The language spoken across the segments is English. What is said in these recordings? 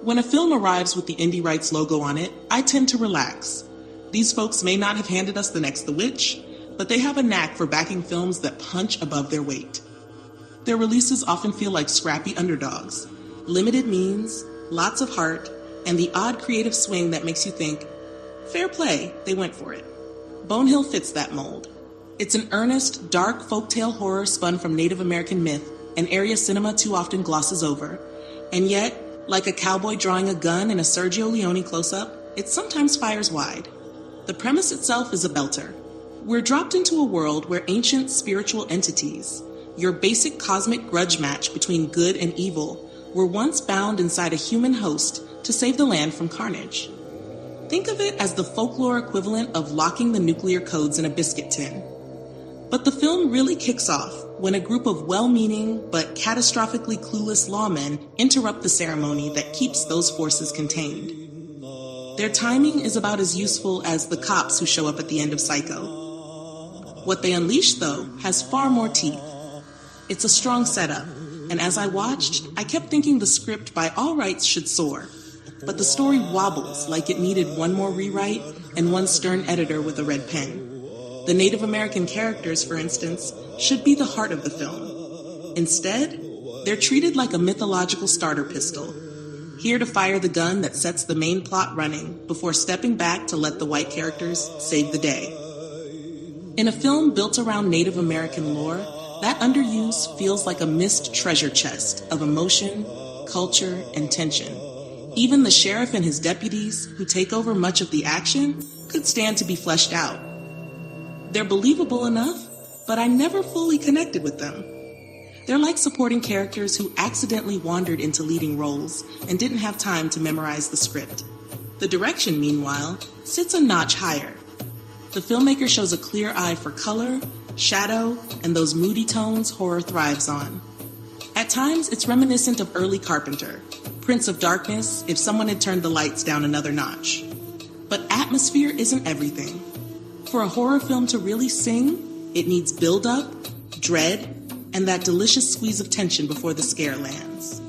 When a film arrives with the Indie Rights logo on it, I tend to relax. These folks may not have handed us the next The Witch, but they have a knack for backing films that punch above their weight. Their releases often feel like scrappy underdogs, limited means, lots of heart, and the odd creative swing that makes you think, fair play, they went for it. Bonehill fits that mold. It's an earnest, dark folktale horror spun from Native American myth, an area cinema too often glosses over, and yet, like a cowboy drawing a gun in a Sergio Leone close-up, it sometimes fires wide. The premise itself is a belter. We're dropped into a world where ancient spiritual entities, your basic cosmic grudge match between good and evil, were once bound inside a human host to save the land from carnage. Think of it as the folklore equivalent of locking the nuclear codes in a biscuit tin. But the film really kicks off when a group of well-meaning but catastrophically clueless lawmen interrupt the ceremony that keeps those forces contained. Their timing is about as useful as the cops who show up at the end of Psycho. What they unleash, though, has far more teeth. It's a strong setup, and as I watched, I kept thinking the script by all rights should soar. But the story wobbles like it needed one more rewrite and one stern editor with a red pen. The Native American characters, for instance, should be the heart of the film. Instead, they're treated like a mythological starter pistol, here to fire the gun that sets the main plot running before stepping back to let the white characters save the day. In a film built around Native American lore, that underuse feels like a missed treasure chest of emotion, culture, and tension. Even the sheriff and his deputies, who take over much of the action, could stand to be fleshed out. They're believable enough, but I never fully connected with them. They're like supporting characters who accidentally wandered into leading roles and didn't have time to memorize the script. The direction, meanwhile, sits a notch higher. The filmmaker shows a clear eye for color, shadow, and those moody tones horror thrives on. At times, it's reminiscent of early Carpenter, Prince of Darkness, if someone had turned the lights down another notch. But atmosphere isn't everything. For a horror film to really sing, it needs build-up, dread, and that delicious squeeze of tension before the scare lands.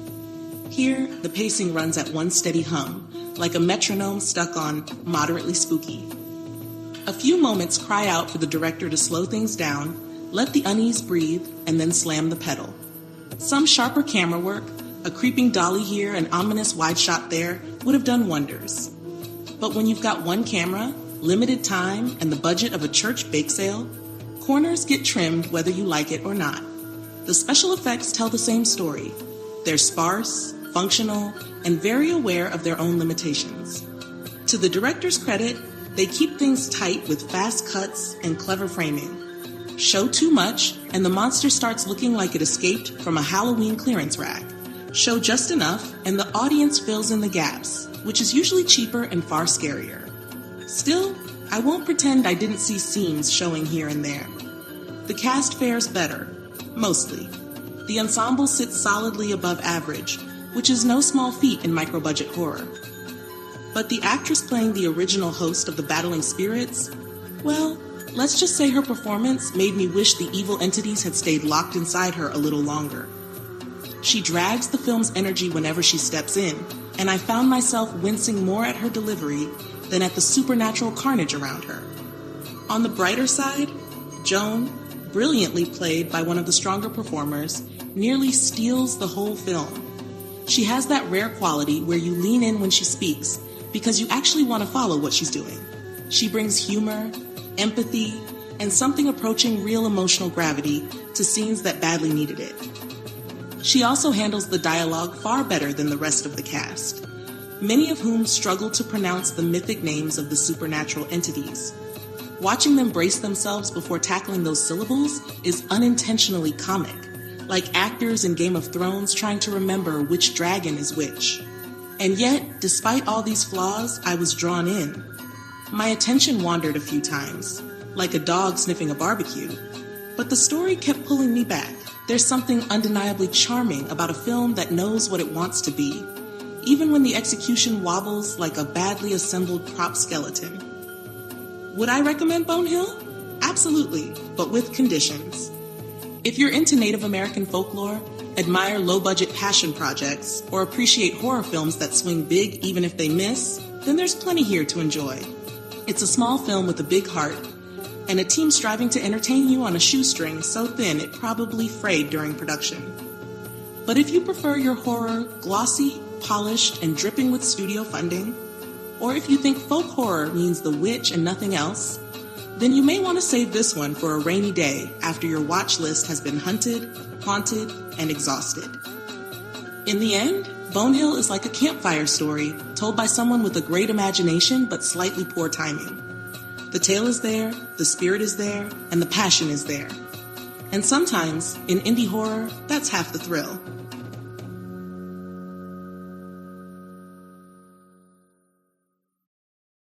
Here, the pacing runs at one steady hum, like a metronome stuck on moderately spooky. A few moments cry out for the director to slow things down, let the unease breathe, and then slam the pedal. Some sharper camera work, a creeping dolly here, an ominous wide shot there, would have done wonders. But when you've got one camera, limited time, and the budget of a church bake sale, corners get trimmed whether you like it or not. The special effects tell the same story. They're sparse, functional, and very aware of their own limitations. To the director's credit, they keep things tight with fast cuts and clever framing. Show too much, and the monster starts looking like it escaped from a Halloween clearance rack. Show just enough, and the audience fills in the gaps, which is usually cheaper and far scarier. Still, I won't pretend I didn't see seams showing here and there. The cast fares better, mostly. The ensemble sits solidly above average, which is no small feat in micro-budget horror. But the actress playing the original host of the Battling Spirits, well, let's just say her performance made me wish the evil entities had stayed locked inside her a little longer. She drags the film's energy whenever she steps in, and I found myself wincing more at her delivery than at the supernatural carnage around her. On the brighter side, Joan, brilliantly played by one of the stronger performers, nearly steals the whole film. She has that rare quality where you lean in when she speaks because you actually want to follow what she's doing. She brings humor, empathy, and something approaching real emotional gravity to scenes that badly needed it. She also handles the dialogue far better than the rest of the cast, many of whom struggle to pronounce the mythic names of the supernatural entities. Watching them brace themselves before tackling those syllables is unintentionally comic, like actors in Game of Thrones trying to remember which dragon is which. And yet, despite all these flaws, I was drawn in. My attention wandered a few times, like a dog sniffing a barbecue, but the story kept pulling me back. There's something undeniably charming about a film that knows what it wants to be, even when the execution wobbles like a badly assembled prop skeleton. Would I recommend Bonehill? Absolutely, but with conditions. If you're into Native American folklore, admire low-budget passion projects, or appreciate horror films that swing big even if they miss, then there's plenty here to enjoy. It's a small film with a big heart, and a team striving to entertain you on a shoestring so thin it probably frayed during production. But if you prefer your horror glossy, polished, and dripping with studio funding, or if you think folk horror means The Witch and nothing else, then you may want to save this one for a rainy day after your watch list has been hunted, haunted, and exhausted. In the end, Bonehill is like a campfire story told by someone with a great imagination but slightly poor timing. The tale is there, the spirit is there, and the passion is there. And sometimes, in indie horror, that's half the thrill.